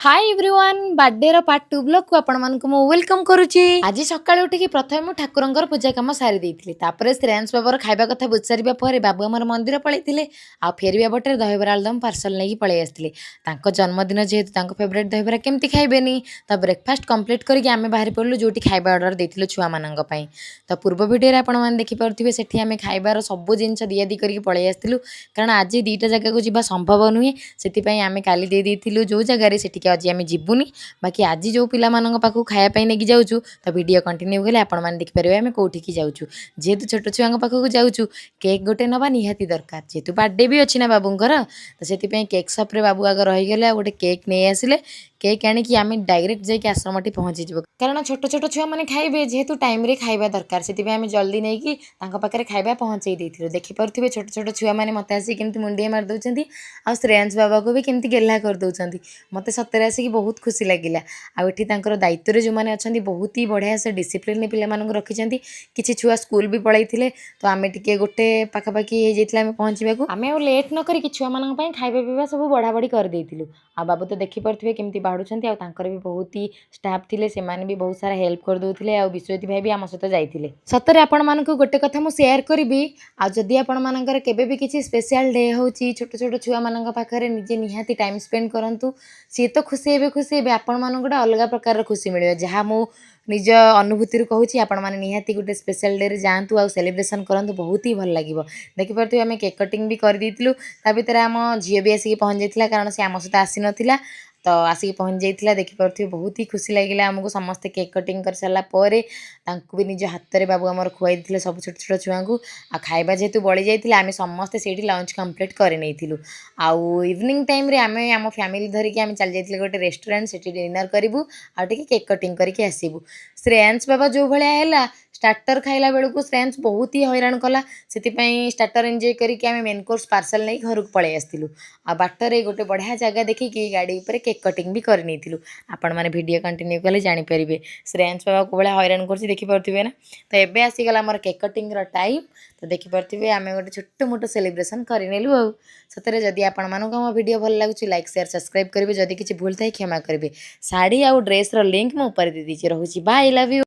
Hi everyone birthday रो part 2 blog को आपण मानक मो वेलकम करूची। आज सकाळे उठी प्रथमे मु ठाकुरंकर पूजा काम सारी देइथिली। तापरे श्रेयांश बाबर खाइबा कथा बुझारिबा परे बाबू हमर मंदिर पळैथिले। आ फेरिबा बटे दहीबरा आलदम पार्सल नै पळै आस्थिले। तांको जन्मदिन जेहेतु तांको फेवरेट दहीबरा केमती खाइबेनी त ब्रेकफास्ट कंप्लीट करके आमे बाहर पड़लु जोटी खाइबा ऑर्डर देथिलु छुआ मानंग पई। त पूर्व वीडियो रे आपण मान देखि परथिबे सेठी आमे खाइबार सब जिंस दियादी करके पळै आस्थिलु कारण आज दीटा जगह को जिबा संभव नुहे सेति पई आमे काली दे देथिलु जो जगह रे सेठी आज आम जीवनी बाकी आज जो पिला पाख खायापी नहीं जाऊँ तो वीडियो कंटिन्यू कले आपण मैंने देखिपारे आम कौटी की जाऊँ जेहेतु छोट छुआ पाखक जाऊँ केक गोटे नवा निहाती दरकार जेहेतु बर्थडे भी अच्छी ना बाबूंर तो से केक सप्रे बाबू आग रहीगले गोटे केक नहीं आसिले केक आणिकी आम डायरेक्ट जाकि आश्रम टी पहुँची जाव कारण छोट छोट छुआ मैंने खाइबे जेहेतु टाइम रे खाइबा दरकार से आम जल्दी नहीं कि पाखे खाइबा पहुँचे देथिलु देखिपे छोट छोट छुआ मैंने मत आसिक केमती मुंडिया मार दौरान आ श्रेयांश बाबा को भी केमती गेला कर दौरान मत सतरे आसिक बहुत खुशी लगिला आठी दायित्व जो मैंने अच्छा बहुत ही बढ़िया से डिसिप्लिन पे रखिंट किसी छुआ स्कूल भी पलैते तो आम टे गोटे पाखापाखि हो पहुँचा आम लेट न करी छुआ मान खाଇବା पीवा सब बढ़ा बढ़ी कर देइथिलु आ बाबू तो देखिपे केमती बाढ़ुंट भी बहुत ही स्टाफ थे से भी बहुत सारा हेल्प कर दौले आ विश्वजित भाई भी आम सहित जाइए सतरे आपण मानक गोटे कथा मुझे सेयार करी आदि आपण मानकर केबे भी किसी स्पेशल डे हो छोट छोट छुआ मान पाखे निजे निहाती टाइम स्पेंड करूँ सी तो खुशी हे आपण मानक गोटे अलग प्रकार खुशी मिले जहाँ मु निज अनुभूति कहूँ आपण मैंने निहाती गोटे स्पेशल डे जातु आ सेलिब्रेशन करूँ बहुत ही भल लगे देखिपे आम केक कटिंग भी करदेलु ता भर आम झील भी आसिक पहुँच जाता कारण से आम सहित आसी नाला तो आसिक पहुँच जाता देखिपे बहुत ही खुशी लगे आमको समस्ते केक कटिंग कर सारापर भी निज हाथ में बाबू आम खुआई सब छोट छोट छुआ को आ खाइबा जेहेतु बड़ी जाता आम समस्ते से लंच कम्प्लीट कर आउ इवनिंग टाइम रे आम आम फैमिली धरिकी आम चल जाइए गोटे रेस्टोरेंट से डिनर करूँ आ केक कटिंग करके आसबू श्रेयांश बाबा जो भाया स्टार्टर खाइला बेलू को श्रेयांश बहुत ही हैरान कला से स्टार्टर एंजॉय करके आम मेन कोर्स पार्सल नहीं घर को पलि आसलु आ बाटर गोटे बढ़िया जगह देखिकी गाड़ी पर केक कटिंग भी करनी आपण मैंने वीडियो कंटिन्यू कले जानीपर श्रेयांश बाबा को भाया हैरान कर देखिपे ना तो एबे आसीगला आमर केक कटिंग टाइम तो देखिपे आम गोटे छोट मोट सेलिब्रेशन करनेलु आ सतरे जदि आपण मानक आम वीडियो भल लगुच लाइक शेयर सब्सक्राइब करेंगे जदि किसी भूल थाई क्षमा करेंगे साड़ी आउ ड्रेस लिंक मो ऊपर दे दीजिए रहुची बाय लव यू।